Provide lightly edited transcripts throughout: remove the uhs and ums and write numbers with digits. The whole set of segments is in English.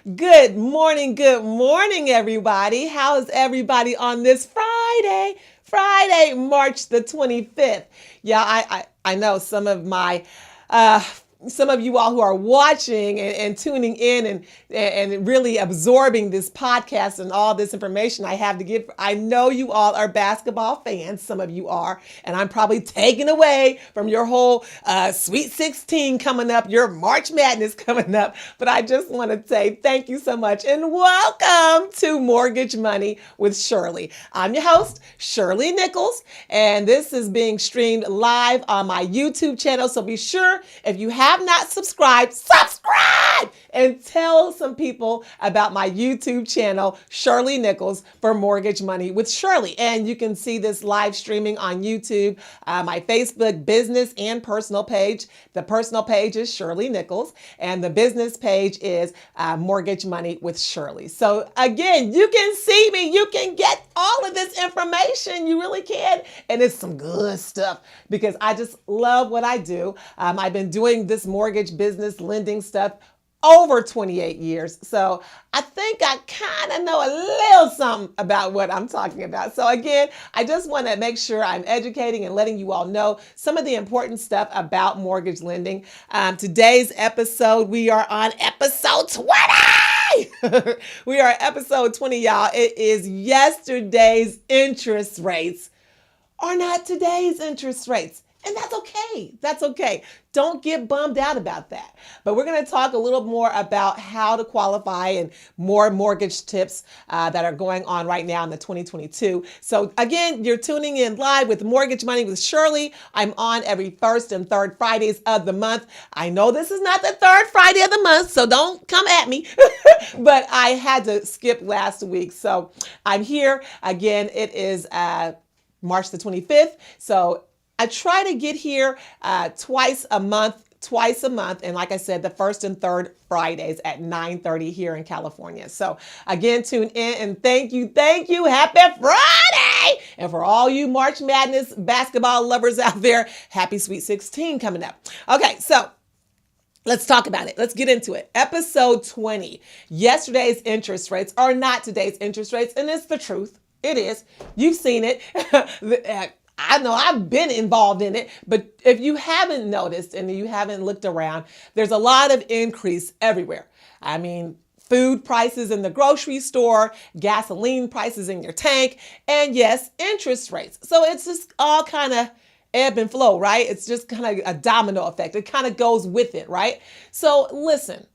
Good morning, everybody. How's everybody on this Friday, March the 25th? Yeah, I know uh, some of you all who are watching and tuning in and really absorbing this podcast and all this information I have to give. I know you all are basketball fans. Some of you are, and I'm probably taken away from your whole Sweet 16 coming up, your March Madness coming up. But I just want to say thank you so much and welcome to Mortgage Money with Shirley. I'm your host, Shirley Nichols, and this is being streamed live on my YouTube channel. So be sure, if you have not subscribed, subscribe and tell some people about my YouTube channel, Shirley Nichols, for Mortgage Money with Shirley. And you can see this live streaming on YouTube, my Facebook business and personal page. The personal page is Shirley Nichols, and the business page is Mortgage Money with Shirley. So again, you can see me, you can get all of this information, you really can. And it's some good stuff because I just love what I do. I've been doing this mortgage business lending stuff over 28 years. So I think I kind of know a little something about what I'm talking about. So again, I just want to make sure I'm educating and letting you all know some of the important stuff about mortgage lending. Today's episode, we are on episode 20. We are episode 20, y'all. It is yesterday's interest rates are not today's interest rates. And that's okay. That's okay. Don't get bummed out about that. But we're going to talk a little more about how to qualify and more mortgage tips that are going on right now in the 2022. So again, you're tuning in live with Mortgage Money with Shirley. I'm on every first and third Fridays of the month. I know this is not the third Friday of the month, so don't come at me. But I had to skip last week. So I'm here. Again, it is March the 25th. So I try to get here twice a month. And like I said, the first and third Fridays at 9:30 here in California. So again, tune in and thank you. Happy Friday. And for all you March Madness basketball lovers out there, happy Sweet 16 coming up. Okay, so let's talk about it. Let's get into it. Episode 20. Yesterday's interest rates are not today's interest rates, and it's the truth. It is. You've seen it. I know I've been involved in it, but if you haven't noticed and you haven't looked around, there's a lot of increase everywhere. I mean, food prices in the grocery store, gasoline prices in your tank, and yes, interest rates. So it's just all kind of ebb and flow, right? It's just kind of a domino effect. It kind of goes with it, right? So listen,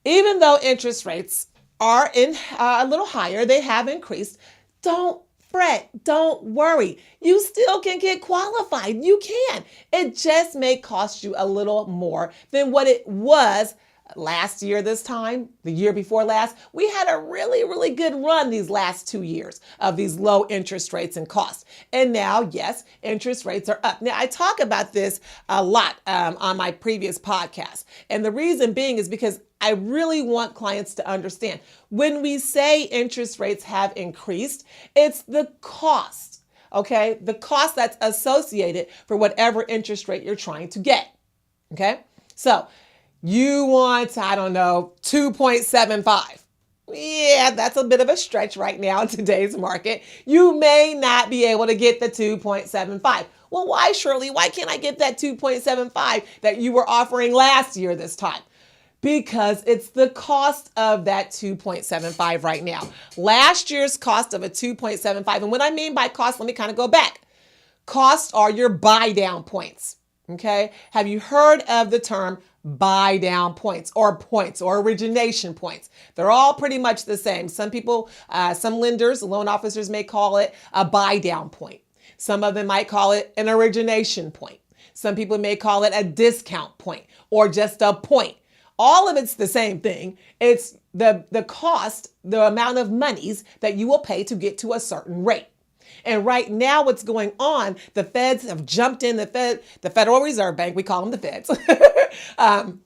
even though interest rates are a little higher, they have increased, don't fret, don't worry. You still can get qualified. You can. It just may cost you a little more than what it was last year this time, the year before last. We had a really, really good run these last 2 years of these low interest rates and costs. And now, yes, interest rates are up. Now, I talk about this a lot on my previous podcast. And the reason being is because I really want clients to understand when we say interest rates have increased, it's the cost, okay? The cost that's associated for whatever interest rate you're trying to get, okay? So you want, I don't know, 2.75. Yeah, that's a bit of a stretch right now in today's market. You may not be able to get the 2.75. Well, why, Shirley? Why can't I get that 2.75 that you were offering last year this time? Because it's the cost of that 2.75 right now. Last year's cost of a 2.75, and what I mean by cost, let me kind of go back. Costs are your buy down points, okay? Have you heard of the term buy down points or origination points? They're all pretty much the same. Some people, some lenders, loan officers may call it a buy down point. Some of them might call it an origination point. Some people may call it a discount point or just a point. All of it's the same thing. It's the cost, the amount of monies that you will pay to get to a certain rate. And right now what's going on, the feds have jumped in, the Federal Reserve Bank, we call them the feds. And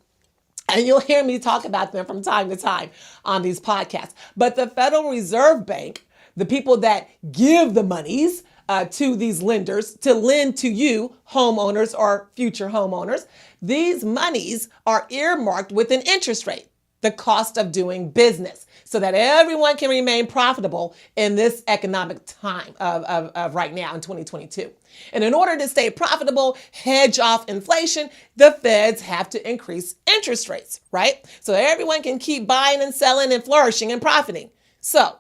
you'll hear me talk about them from time to time on these podcasts. But the Federal Reserve Bank, the people that give the monies to these lenders to lend to you, homeowners or future homeowners, these monies are earmarked with an interest rate. the cost of doing business so that everyone can remain profitable in this economic time of right now in 2022. And in order to stay profitable, hedge off inflation, the feds have to increase interest rates, right? So everyone can keep buying and selling and flourishing and profiting. So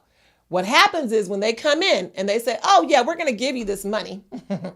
what happens is when they come in and they say, oh yeah, we're going to give you this money, but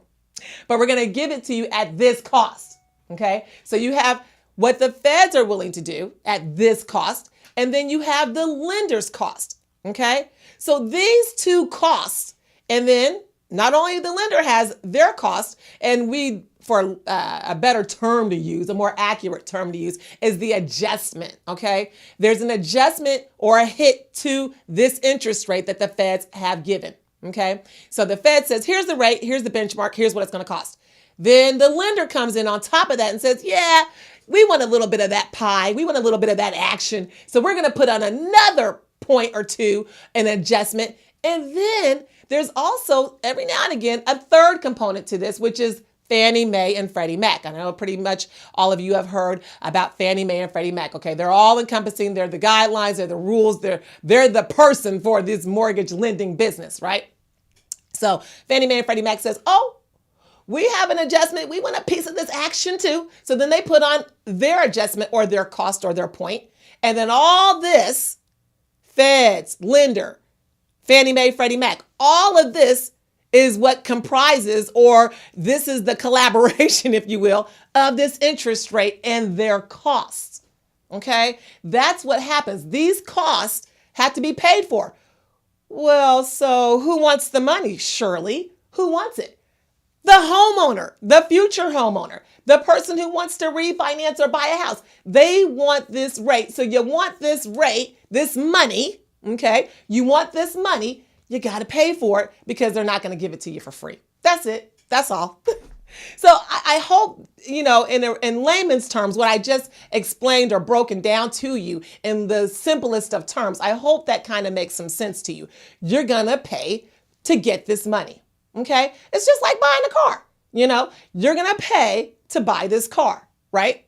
we're going to give it to you at this cost. Okay. So you have what the feds are willing to do at this cost, and then you have the lender's cost. Okay. So these two costs, and then not only the lender has their cost, and we, for a better term to use, a more accurate term to use, is the adjustment. Okay. There's an adjustment or a hit to this interest rate that the feds have given. Okay. So the Fed says, here's the rate, here's the benchmark, here's what it's going to cost. Then the lender comes in on top of that and says, yeah, we want a little bit of that pie. We want a little bit of that action. So we're going to put on another point or two, an adjustment. And then there's also every now and again a third component to this, which is Fannie Mae and Freddie Mac. I know pretty much all of you have heard about Fannie Mae and Freddie Mac. Okay, they're all encompassing. They're the guidelines, they're the rules, they're the person for this mortgage lending business, right? So Fannie Mae and Freddie Mac says, oh, we have an adjustment. We want a piece of this action too. So then they put on their adjustment or their cost or their point. And then all this, feds, lender, Fannie Mae, Freddie Mac, all of this is what comprises, or this is the collaboration, if you will, of this interest rate and their costs. Okay, that's what happens. These costs have to be paid for. Well, so who wants the money? Surely, who wants it? The homeowner, the future homeowner, the person who wants to refinance or buy a house. They want this rate. So you want this rate, this money, okay? You want this money, you got to pay for it because they're not going to give it to you for free. That's it. That's all. So I hope, in layman's terms, what I just explained or broken down to you in the simplest of terms, I hope that kind of makes some sense to you. You're going to pay to get this money. Okay. It's just like buying a car. You're going to pay to buy this car, right?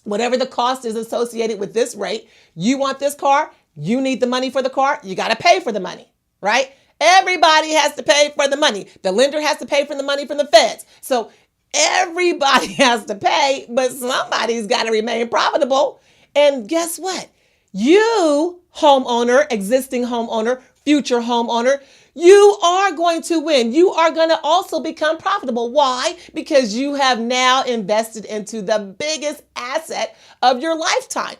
Whatever the cost is associated with this rate, you want this car, you need the money for the car, you got to pay for the money, right? Everybody has to pay for the money. The lender has to pay for the money from the feds. So everybody has to pay, but somebody's got to remain profitable. And guess what? You, homeowner, existing homeowner, future homeowner, you are going to win. You are going to also become profitable. Why? Because you have now invested into the biggest asset of your lifetime.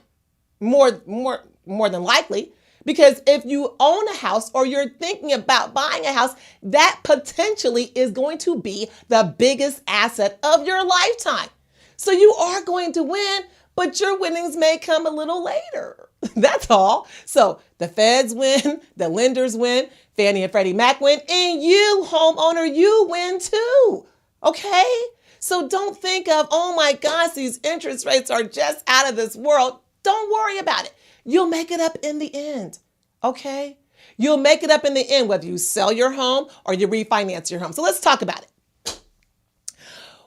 More than likely. Because if you own a house or you're thinking about buying a house, that potentially is going to be the biggest asset of your lifetime. So you are going to win, but your winnings may come a little later. That's all. So the feds win, the lenders win, Fannie and Freddie Mac win, and you, homeowner, you win too. Okay? So don't think of, oh my gosh, these interest rates are just out of this world. Don't worry about it. You'll make it up in the end. Okay? You'll make it up in the end, whether you sell your home or you refinance your home. So let's talk about it.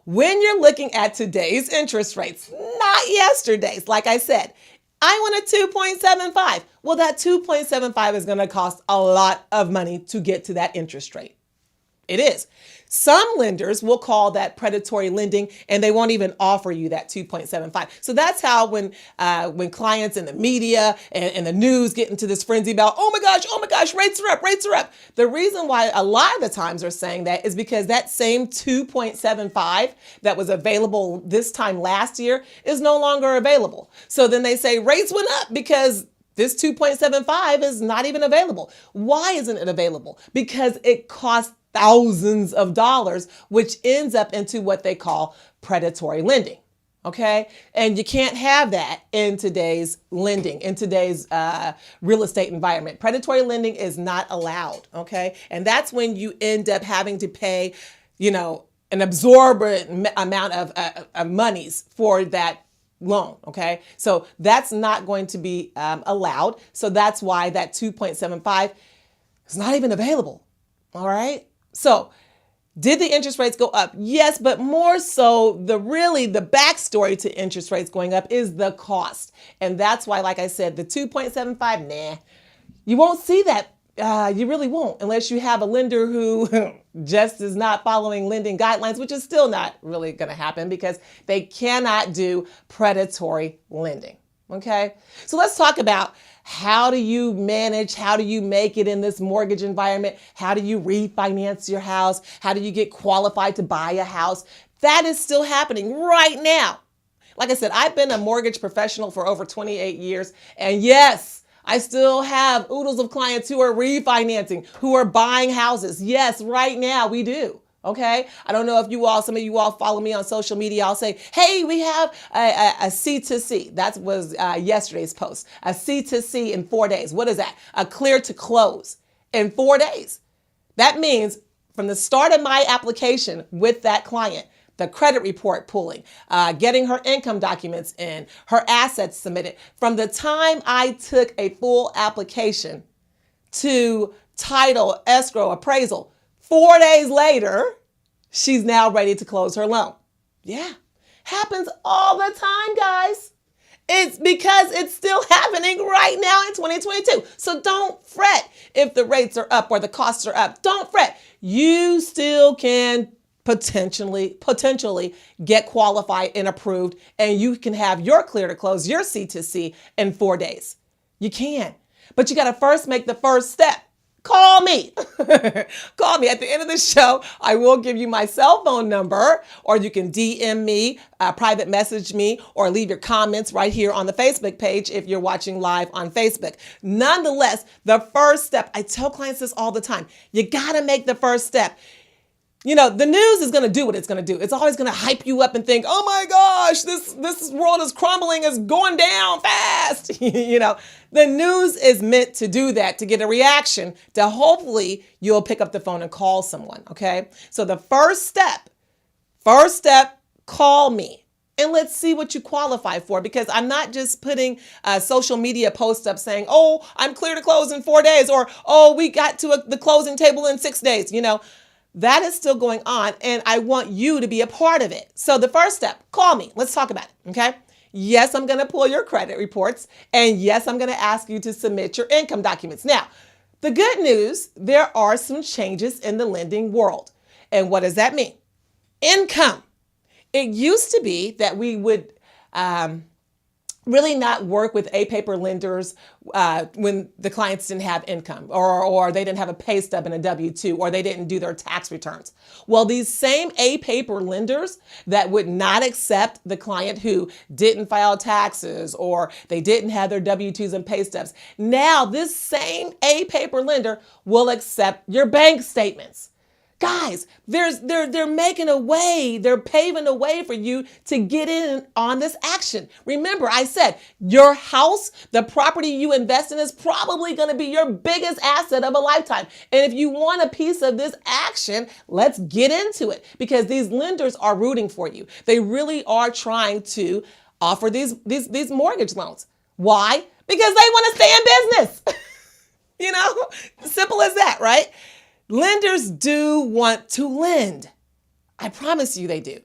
When you're looking at today's interest rates, not yesterday's, like I said, I want a 2.75. Well, that 2.75 is going to cost a lot of money to get to that interest rate. It is. Some lenders will call that predatory lending, and they won't even offer you that 2.75. So that's how when clients in the media and the news get into this frenzy about, oh my gosh, rates are up. The reason why a lot of the times they're saying that is because that same 2.75 that was available this time last year is no longer available. So then they say rates went up because this 2.75 is not even available. Why isn't it available? Because it costs thousands of dollars, which ends up into what they call predatory lending. Okay. And you can't have that in today's lending, in today's real estate environment. Predatory lending is not allowed. Okay. And that's when you end up having to pay, an absorbent amount of monies for that loan. Okay. So that's not going to be allowed. So that's why that 2.75 is not even available. All right. So Did the interest rates go up? Yes, but more so the backstory to interest rates going up is the cost. And that's why, like I said, the 2.75, nah, you won't see that. You really won't unless you have a lender who just is not following lending guidelines, which is still not really going to happen because they cannot do predatory lending. Okay, so let's talk about how do you manage, how do you make it in this mortgage environment? How do you refinance your house? How do you get qualified to buy a house? That is still happening right now. Like I said, I've been a mortgage professional for over 28 years. And yes, I still have oodles of clients who are refinancing, who are buying houses. Yes, right now we do. Okay. I don't know if some of you all follow me on social media. I'll say, hey, we have a C2C. That was yesterday's post. A C2C in 4 days. What is that? A clear to close in 4 days. That means from the start of my application with that client, the credit report pulling, getting her income documents in, her assets submitted. From the time I took a full application to title, escrow, appraisal, 4 days later, she's now ready to close her loan. Yeah, happens all the time, guys. It's because it's still happening right now in 2022. So don't fret if the rates are up or the costs are up. Don't fret. You still can potentially get qualified and approved, and you can have your clear to close, your C2C in 4 days. You can, but you got to first make the first step. Call me. Call me. At the end of the show, I will give you my cell phone number, or you can DM me, private message me, or leave your comments right here on the Facebook page if you're watching live on Facebook. Nonetheless, the first step, I tell clients this all the time, you got to make the first step. You know, the news is going to do what it's going to do. It's always going to hype you up and think, oh my gosh, this world is crumbling, it's going down fast. You know, the news is meant to do that, to get a reaction, to hopefully you'll pick up the phone and call someone. Okay. So the first step, call me. And let's see what you qualify for, because I'm not just putting social media posts up saying, oh, I'm clear to close in 4 days, or, oh, we got to the closing table in 6 days. You know, that is still going on, and I want you to be a part of it. So the first step, call me. Let's talk about it, okay? Yes, I'm going to pull your credit reports, and yes, I'm going to ask you to submit your income documents. Now, the good news, there are some changes in the lending world. And what does that mean? Income. It used to be that we would really not work with A-paper lenders when the clients didn't have income, or they didn't have a pay stub and a W-2, or they didn't do their tax returns. Well, these same A-paper lenders that would not accept the client who didn't file taxes, or they didn't have their W-2s and pay stubs, now this same A-paper lender will accept your bank statements. Guys, they're making a way, they're paving a way for you to get in on this action. Remember, I said your house, the property you invest in, is probably going to be your biggest asset of a lifetime. And if you want a piece of this action, let's get into it, because these lenders are rooting for you. They really are trying to offer these mortgage loans. Why? Because they want to stay in business. You know, simple as that, right? Lenders do want to lend. I promise you they do.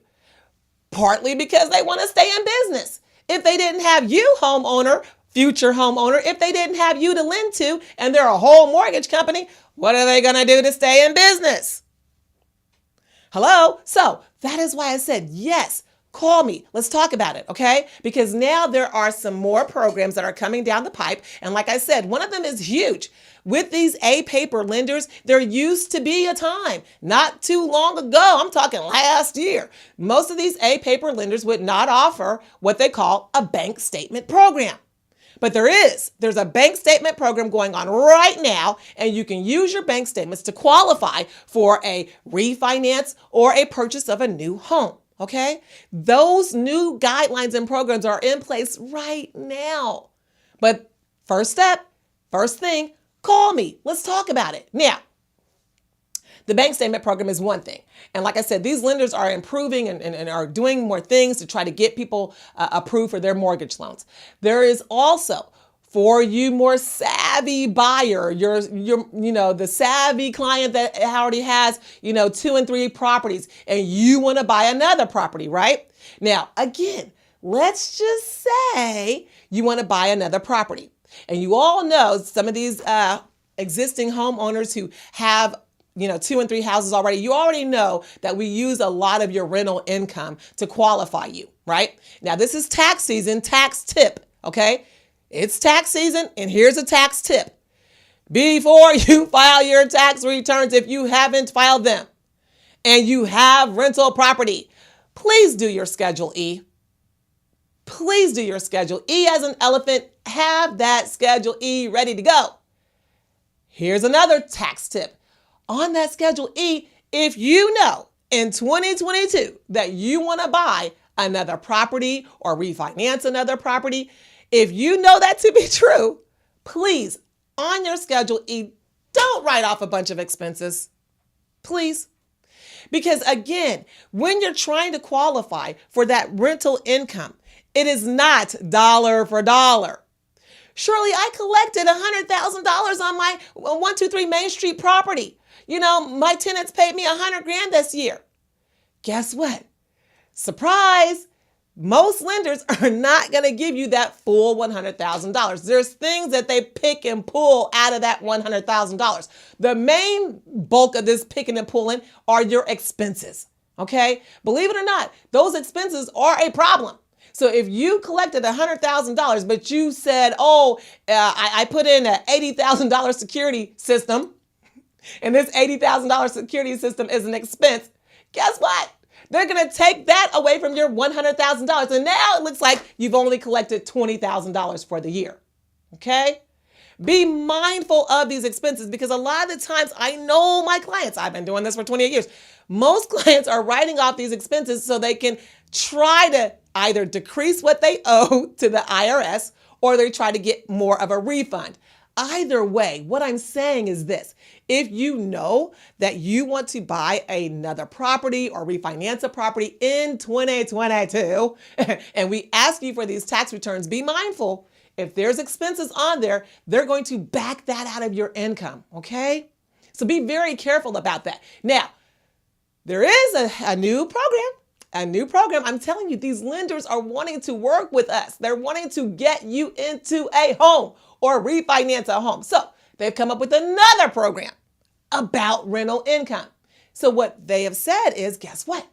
Partly because they want to stay in business. If they didn't have you, homeowner, future homeowner, if they didn't have you to lend to, and they're a whole mortgage company, what are they going to do to stay in business? Hello? So that is why I said, yes, call me. Let's talk about it, okay? Because now there are some more programs that are coming down the pipe. And like I said, one of them is huge. With these A-paper lenders, there used to be a time not too long ago, I'm talking last year, most of these A-paper lenders would not offer what they call a bank statement program. But there's a bank statement program going on right now, and you can use your bank statements to qualify for a refinance or a purchase of a new home. Okay? Those new guidelines and programs are in place right now. But first step, first thing, call me. Let's talk about it. Now, the bank statement program is one thing. And like I said, these lenders are improving and are doing more things to try to get people approved for their mortgage loans. There is also For you more savvy buyer, the savvy client that already has, 2 and 3 properties, and you want to buy another property, right? Now, again, let's just say you want to buy another property. And you all know some of these existing homeowners who have 2 and 3 houses already, you already know that we use a lot of your rental income to qualify you, right? Now, this is tax season, tax tip, okay? It's tax season, and here's a tax tip. Before you file your tax returns, if you haven't filed them and you have rental property, please do your Schedule E. Please do your Schedule E as an elephant. Have that Schedule E ready to go. Here's another tax tip. On that Schedule E, if you know in 2022 that you want to buy another property or refinance another property, if you know that to be true, please, on your Schedule E, don't write off a bunch of expenses. Please. Because again, when you're trying to qualify for that rental income, it is not dollar for dollar. Shirley, I collected $100,000 on my 123 Main Street property. My tenants paid me $100,000 this year. Guess what? Surprise! Most lenders are not going to give you that full $100,000. There's things that they pick and pull out of that $100,000. The main bulk of this picking and pulling are your expenses. Okay? Believe it or not, those expenses are a problem. So if you collected $100,000, but you said, I put in an $80,000 security system, and this $80,000 security system is an expense, guess what? They're going to take that away from your $100,000. And now it looks like you've only collected $20,000 for the year. Okay? Be mindful of these expenses, because a lot of the times, I know my clients, I've been doing this for 28 years. Most clients are writing off these expenses so they can try to either decrease what they owe to the IRS, or they try to get more of a refund. Either way, what I'm saying is this. If you know that you want to buy another property or refinance a property in 2022, and we ask you for these tax returns, be mindful. If there's expenses on there, they're going to back that out of your income, okay? So be very careful about that. Now, there is a new program. I'm telling you, these lenders are wanting to work with us. They're wanting to get you into a home or refinance a home. So they've come up with another program about rental income. So what they have said is, guess what?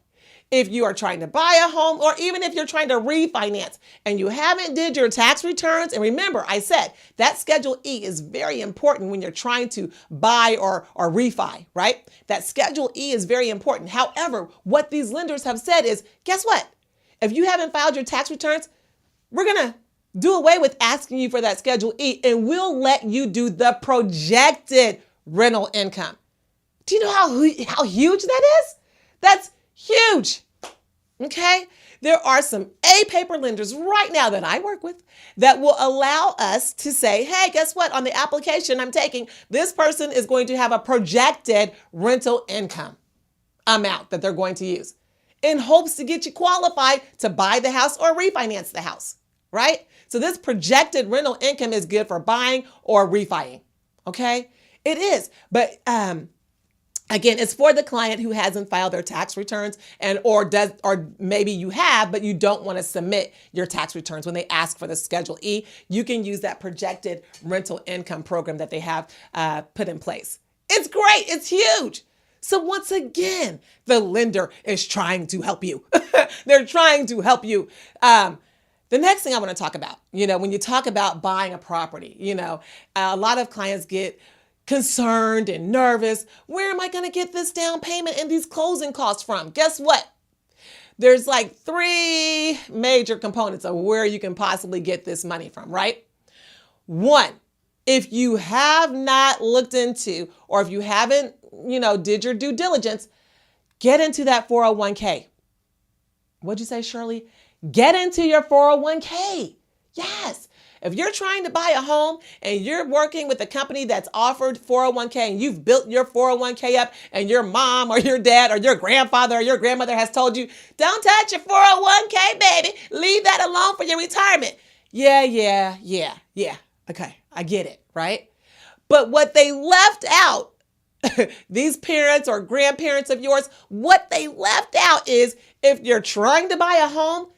If you are trying to buy a home, or even if you're trying to refinance and you haven't did your tax returns, and remember, I said that Schedule E is very important when you're trying to buy or refi, right? That Schedule E is very important. However, what these lenders have said is, guess what? If you haven't filed your tax returns, we're going to do away with asking you for that Schedule E, and we'll let you do the projected rental income. Do you know how huge that is? That's huge. Okay? There are some A-paper lenders right now that I work with that will allow us to say, hey, guess what? On the application I'm taking, this person is going to have a projected rental income amount that they're going to use in hopes to get you qualified to buy the house or refinance the house, right? So this projected rental income is good for buying or refining. Okay? It is. But again, it's for the client who hasn't filed their tax returns, or maybe you have, but you don't want to submit your tax returns. When they ask for the Schedule E, you can use that projected rental income program that they have put in place. It's great. It's huge. So once again, the lender is trying to help you. They're trying to help you. The next thing I want to talk about, when you talk about buying a property, a lot of clients get concerned and nervous. Where am I going to get this down payment and these closing costs from? Guess what? There's like 3 major components of where you can possibly get this money from, right? 1, if you have not looked into, or if you haven't, did your due diligence, get into that 401k. What'd you say, Shirley? Get into your 401k. Yes. If you're trying to buy a home and you're working with a company that's offered 401k, and you've built your 401k up, and your mom or your dad or your grandfather or your grandmother has told you, don't touch your 401k, baby. Leave that alone for your retirement. Yeah. Okay, I get it, right? But what they left out, these parents or grandparents of yours, what they left out is if you're trying to buy a home,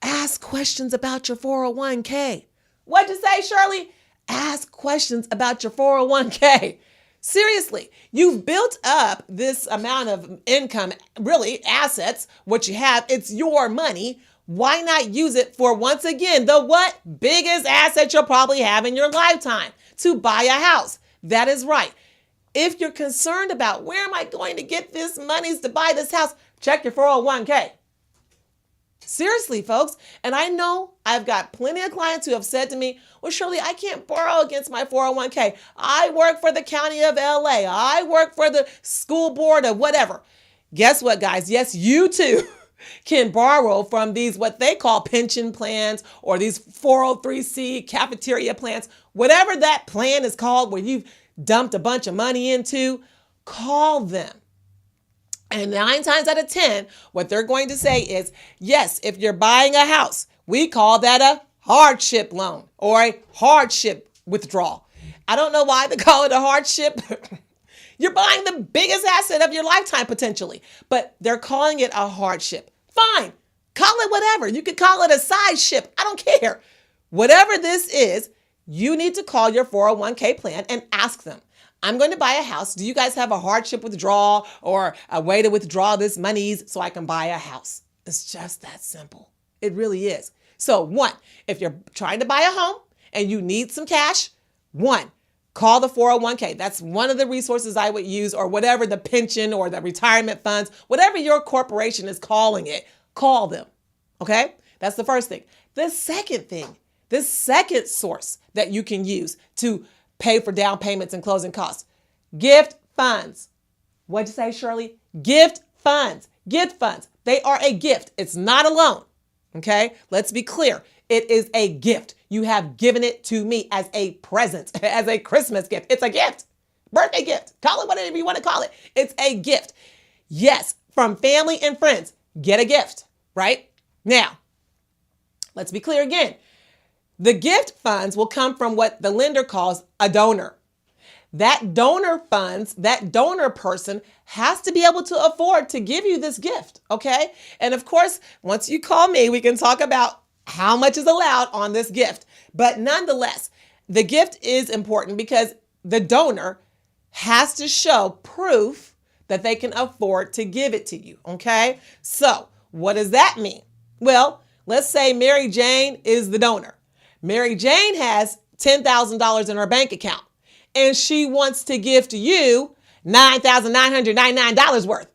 ask questions about your 401k. What'd you say, Shirley? Ask questions about your 401k. Seriously, you've built up this amount of income, really assets, what you have, it's your money. Why not use it for, once again, the what? Biggest asset you'll probably have in your lifetime, to buy a house. That is right. If you're concerned about where am I going to get this monies to buy this house, check your 401k. Seriously, folks. And I know I've got plenty of clients who have said to me, well, Shirley, I can't borrow against my 401k. I work for the county of LA. I work for the school board of whatever. Guess what, guys? Yes, you too can borrow from these, what they call pension plans, or these 403c cafeteria plans, whatever that plan is called, where you've dumped a bunch of money into. Call them. And 9 times out of 10, what they're going to say is, yes, if you're buying a house, we call that a hardship loan or a hardship withdrawal. I don't know why they call it a hardship. You're buying the biggest asset of your lifetime potentially, but they're calling it a hardship. Fine. Call it whatever. You could call it a side ship. I don't care. Whatever this is, you need to call your 401k plan and ask them, I'm going to buy a house. Do you guys have a hardship withdrawal or a way to withdraw this monies so I can buy a house? It's just that simple. It really is. So 1, if you're trying to buy a home and you need some cash, 1, call the 401k. That's one of the resources I would use, or whatever the pension or the retirement funds, whatever your corporation is calling it, call them. Okay? That's the first thing. The second source that you can use to pay for down payments and closing costs, gift funds. What'd you say, Shirley? Gift funds. Gift funds. They are a gift. It's not a loan. Okay? Let's be clear. It is a gift. You have given it to me as a present, as a Christmas gift. It's a gift. Birthday gift. Call it whatever you want to call it. It's a gift. Yes, from family and friends. Get a gift, right? Now, let's be clear again. The gift funds will come from what the lender calls a donor. That donor funds, that donor person has to be able to afford to give you this gift, okay? And of course, once you call me, we can talk about how much is allowed on this gift. But nonetheless, the gift is important because the donor has to show proof that they can afford to give it to you, okay? So what does that mean? Well, let's say Mary Jane is the donor. Mary Jane has $10,000 in her bank account, and she wants to gift you $9,999 worth.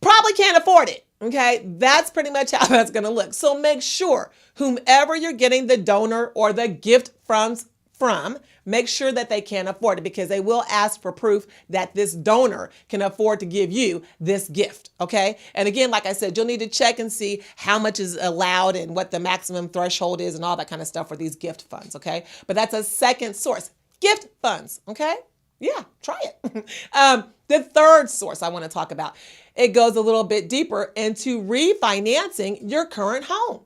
Probably can't afford it. Okay, that's pretty much how that's going to look. So make sure whomever you're getting the donor or the gift from, make sure that they can afford it, because they will ask for proof that this donor can afford to give you this gift. Okay. And again, like I said, you'll need to check and see how much is allowed and what the maximum threshold is and all that kind of stuff for these gift funds. Okay. But that's a second source, gift funds. Okay. Yeah, try it. The third source I want to talk about, it goes a little bit deeper into refinancing your current home.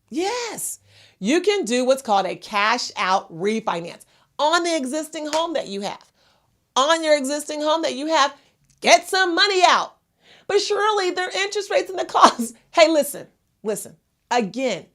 Yes, you can do what's called a cash out refinance on the existing home that you have. On your existing home that you have, get some money out. But surely their interest rates and the costs. Hey, listen. Again,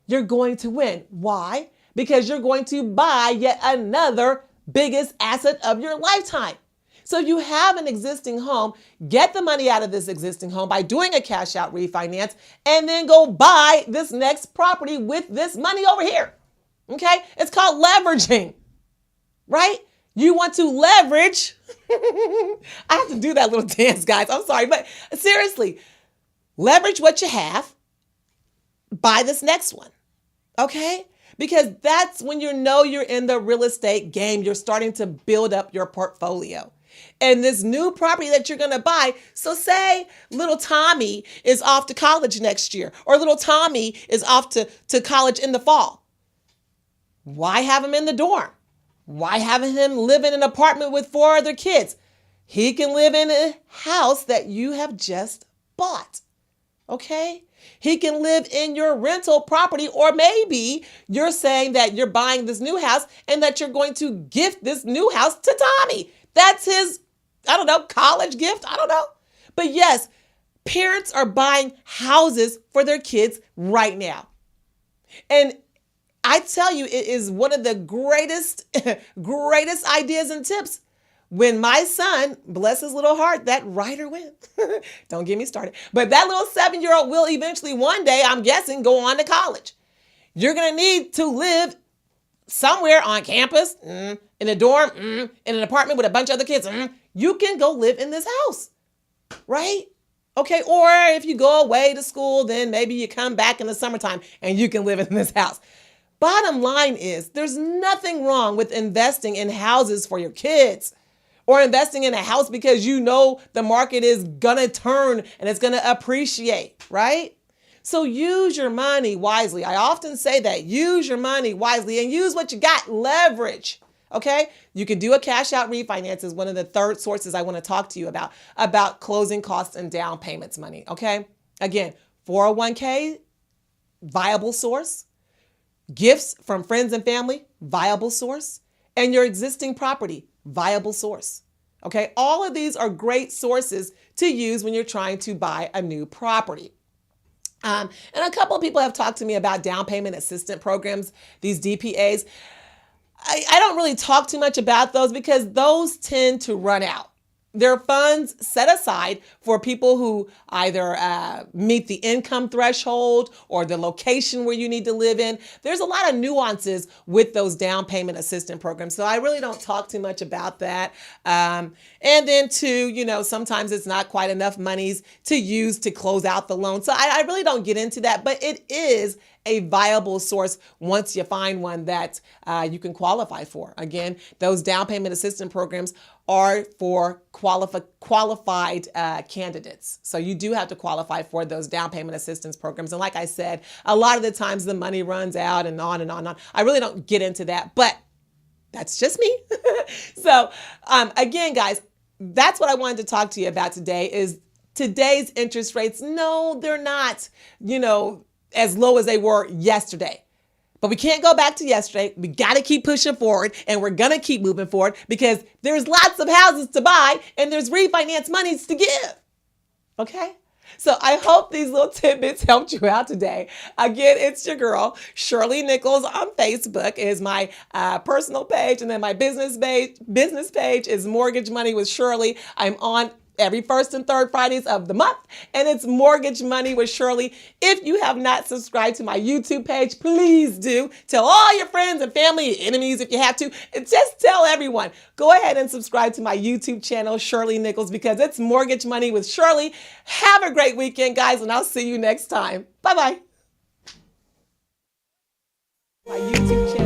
you're going to win. Why? Because you're going to buy yet another biggest asset of your lifetime. So you have an existing home, get the money out of this existing home by doing a cash out refinance, and then go buy this next property with this money over here. Okay? It's called leveraging, right? You want to leverage. I have to do that little dance, guys. I'm sorry, but seriously, leverage what you have, buy this next one. Okay? Because that's when you know you're in the real estate game. You're starting to build up your portfolio. And this new property that you're going to buy, so say little Tommy is off to college next year, or little Tommy is off to college in the fall. Why have him in the dorm? Why have him live in an apartment with 4 other kids? He can live in a house that you have just bought. Okay? He can live in your rental property, or maybe you're saying that you're buying this new house and that you're going to gift this new house to Tommy. That's his, I don't know, college gift. I don't know. But yes, parents are buying houses for their kids right now. And I tell you, it is one of the greatest, greatest ideas and tips. When my son, bless his little heart, that writer went. Don't get me started. But that little 7-year-old will eventually one day, I'm guessing, go on to college. You're going to need to live somewhere on campus, in a dorm, in an apartment with a bunch of other kids. You can go live in this house, right? Okay, or if you go away to school, then maybe you come back in the summertime and you can live in this house. Bottom line is, there's nothing wrong with investing in houses for your kids, or investing in a house because you know the market is gonna turn and it's gonna appreciate, right? So use your money wisely. I often say that, use your money wisely and use what you got, leverage. Okay, you can do a cash out refinance is one of the third sources I want to talk to you about closing costs and down payments money. Okay, again, 401k, viable source. Gifts from friends and family, viable source. And your existing property, viable source. Okay, all of these are great sources to use when you're trying to buy a new property. And a couple of people have talked to me about down payment assistance programs, these DPAs. I don't really talk too much about those because those tend to run out. They're funds set aside for people who either meet the income threshold or the location where you need to live in. There's a lot of nuances with those down payment assistance programs. So I really don't talk too much about that. And then too, sometimes it's not quite enough monies to use to close out the loan. So I really don't get into that, but it is a viable source once you find one that you can qualify for. Again, those down payment assistance programs are for qualified candidates. So you do have to qualify for those down payment assistance programs. And like I said, a lot of the times the money runs out and on and on and on. I really don't get into that, but that's just me. So again, guys, that's what I wanted to talk to you about today is today's interest rates. No, they're not, as low as they were yesterday. But we can't go back to yesterday. We got to keep pushing forward, and we're going to keep moving forward because there's lots of houses to buy and there's refinance monies to give. Okay? So I hope these little tidbits helped you out today. Again, it's your girl, Shirley Nichols on Facebook is my personal page, and then my business page is Mortgage Money with Shirley. I'm on every first and third Fridays of the month, and it's Mortgage Money with Shirley. If you have not subscribed to my YouTube page, please do. Tell all your friends and family, enemies if you have to, and just tell everyone. Go ahead and subscribe to my YouTube channel, Shirley Nichols, because it's Mortgage Money with Shirley. Have a great weekend, guys, and I'll see you next time. Bye-bye. My YouTube channel.